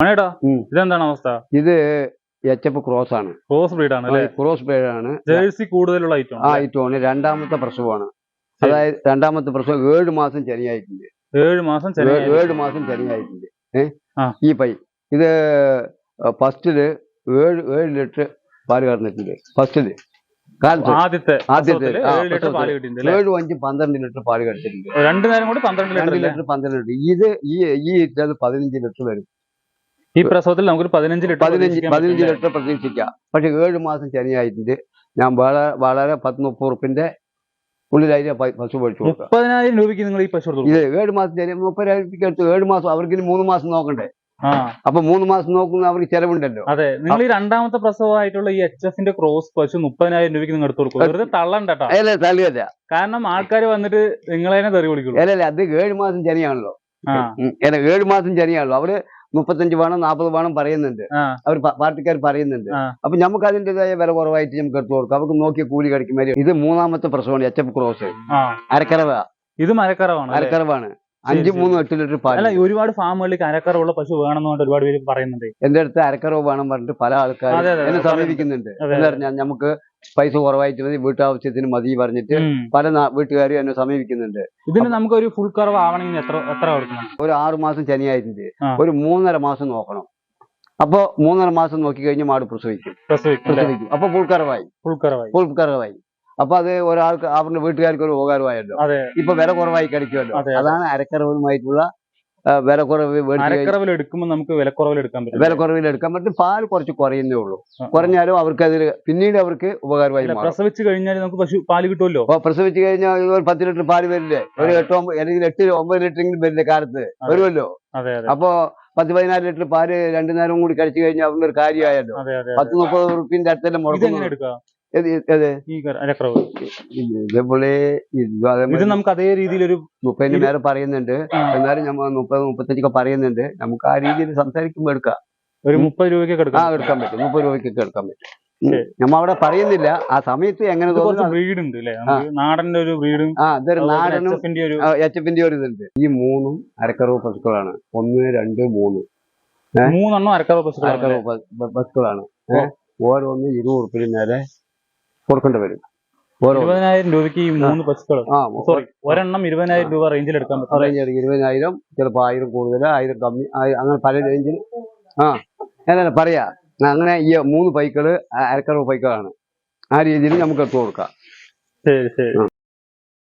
മണിയേട്ടാ ഇതെന്താണ് അവസ്ഥ? ഇത് എച്ചപ്പ് ക്രോസ് ആണ്. ക്രോസ് ബ്രീഡ് ആണ്. ക്രോസ് ബ്രീഡ് ആണ്. ജേഴ്സി കൂടുതലുള്ള ഐറ്റമാണ്. രണ്ടാമത്തെ പ്രസവമാണ്. അതായത് രണ്ടാമത്തെ പ്രസവം 7 മാസം ചെറിയായിട്ടുണ്ട്. 7 മാസം 7 മാസം ചെറിയായിട്ടുണ്ട്. ഈ പൈ ഇത് ഫസ്റ്റില് 7 ലിറ്റർ പാല് കറന്നിട്ടുണ്ട്. ഫസ്റ്റില് ആദ്യത്തെ 7, 5, 12 ലിറ്റർ പാല് കറന്നിട്ടുണ്ട്. 2 നേരം കൂടി 12 ലിറ്റർ 12 ലിറ്റർ. ഇത് ഈ 15 ലിറ്റർ വരും. ഈ പ്രസവത്തിൽ നമുക്ക് 15 ലിറ്റർ പ്രതീക്ഷിക്കാം. പക്ഷെ 7 മാസം ചെറിയായിട്ടുണ്ട്. ഞാൻ വളരെ 10-30 ഉറുപ്പിന്റെ ഉള്ളിലായി പശു പഠിച്ചു. 30,000 രൂപയ്ക്ക് നിങ്ങൾ ഈ പശു ഇത് 7 മാസം ചെറിയ 30,000 രൂപയ്ക്ക് എടുത്തു. 7 മാസം അവർക്ക് 3 മാസം നോക്കണ്ടേ? അപ്പൊ 3 മാസം നോക്കുന്ന അവർക്ക് ചെലവുണ്ടല്ലോ. അതെ, നിങ്ങൾ ഈ രണ്ടാമത്തെ പ്രസവമായിട്ടുള്ള ഈ HF ക്രോസ് പശു 30,000 രൂപയ്ക്ക് നിങ്ങൾ എടുത്തു കൊടുക്കും. വെറുതെ തള്ളണ്ടട്ടോ. അല്ലേ, തള്ളിയല്ല. കാരണം ആൾക്കാർ വന്നിട്ട് നിങ്ങളെ തെറി വിളിക്കുള്ളൂ. അല്ലല്ല, അത് 7 മാസം ചെറിയാണല്ലോ. 7 മാസം ചെറിയാണല്ലോ. അവര് 35 വേണം 40 വേണം പറയുന്നുണ്ട്. അവർ പാർട്ടിക്കാർ പറയുന്നുണ്ട്. അപ്പൊ നമുക്ക് അതിൻ്റെതായ വില കുറവായിട്ട് നമുക്ക് എടുത്തു കൊടുക്കാം. അവർക്ക് നോക്കിയ കൂലി കഴിക്കും. ഇത് 3ാമത്തെ പ്രസവമാണ്. HF cross അരക്കറവ. ഇതും അരക്കറവാണ്. 5, 3, 8 ലിറ്റർ പാൽ. അല്ല, ഒരുപാട് ഫാമുകളിൽ അരക്കറവുള്ള പശു വേണമെന്ന് പറഞ്ഞിട്ട് ഒരുപാട് പേര് പറയുന്നുണ്ട്. എന്റെ അടുത്ത് അരക്കറവ് വേണം പറഞ്ഞിട്ട് പല ആൾക്കാരും എന്നെ സമീപിക്കുന്നുണ്ട്. എന്ന് പറഞ്ഞാൽ നമുക്ക് പൈസ കുറവായിട്ട് മതി, വീട്ടാവശ്യത്തിന് മതി പറഞ്ഞിട്ട് പല വീട്ടുകാരും എന്നെ സമീപിക്കുന്നുണ്ട്. ഇതിന് നമുക്ക് ഒരു ഫുൾ കറവ് ആവണമെങ്കിൽ എത്ര കൊടുക്കണം? ഒരു 6 മാസം ചെനിയായിട്ടുണ്ട്. ഒരു 3.5 മാസം നോക്കണം. അപ്പൊ 3.5 മാസം നോക്കി കഴിഞ്ഞ് മാട് പ്രസവിക്കും. അപ്പൊ ഫുൾ കറവായി. അപ്പൊ അത് ഒരാൾക്ക് അവരുടെ വീട്ടുകാർക്ക് ഒരു ഉപകാരമായല്ലോ. ഇപ്പൊ വില കുറവായി കഴിക്കുമല്ലോ. അതാണ് അരക്കറവുമായിട്ടുള്ള വില കുറവ്. എടുക്കുമ്പോൾ നമുക്ക് വിലക്കുറവിൽ എടുക്കാൻ പറ്റും. പാൽ കുറച്ച് കുറയുന്നേ ഉള്ളൂ. കുറഞ്ഞാലും അവർക്ക് അതിൽ പിന്നീട് അവർക്ക് ഉപകാരമായി. പ്രസവിച്ച് കഴിഞ്ഞാൽ നമുക്ക് പശു പാല് കിട്ടുമല്ലോ. പ്രസവിച്ച് കഴിഞ്ഞാൽ ഒരു 10 ലിറ്റർ പാല് വരില്ലേ? ഒരു 8 അല്ലെങ്കിൽ 8-9 ലിറ്ററെങ്കിലും വരില്ലേ? കാലത്ത് വരുമല്ലോ. അപ്പൊ 10-14 ലിറ്റർ പാല് 2 നേരം കൂടി കഴിച്ചു കഴിഞ്ഞാൽ അവരുടെ ഒരു കാര്യമായല്ലോ. 10-30 ഉറുപ്പിന്റെ അടുത്തെല്ലാം മുടക്കം. ഇത് നമുക്ക് അതേ രീതിയിൽ ഒരു 30 നേരം പറയുന്നുണ്ട്. എന്നാലും നമ്മൾ 30-35 പറയുന്നുണ്ട്. നമുക്ക് ആ രീതിയിൽ സംസാരിക്കുമ്പോൾ എടുക്കാം. ഒരു 30 രൂപയ്ക്ക് എടുക്കാൻ പറ്റും. 30 രൂപയ്ക്കൊക്കെ എടുക്കാൻ പറ്റും. നമ്മ അവിടെ പറയുന്നില്ല. ആ സമയത്ത് എങ്ങനെ നാടന്റെ ഒരു ബ്രീഡും അതൊരു നാടനും HF ഒരു ഇതുണ്ട്. ഈ 3 അരക്കറവ് പശുക്കളാണ്. 1, 2, 3 അരക്കറവ് പശുക്കളാണ്. ഓരോന്ന് 20 ഉറുപ്പിന് മേലെ കൊടുക്കേണ്ടി വരും. 20,000 രൂപയ്ക്ക് ഈ 3 പശുക്കൾ ഒരെണ്ണം 20,000 രൂപ റേഞ്ചിൽ എടുക്കാൻ പറ്റും. 20,000, ചിലപ്പോൾ 1000 കൂടുതൽ, 1000 കമ്മി, അങ്ങനെ പല റേഞ്ചിൽ. ഞാനല്ല പറയാ. അങ്ങനെ ഈ 3 പൈക്കള് അരക്കറവ് പൈക്കളാണ്. ആ രീതിയിൽ നമുക്ക് എടുത്തു കൊടുക്കാം. ശരി.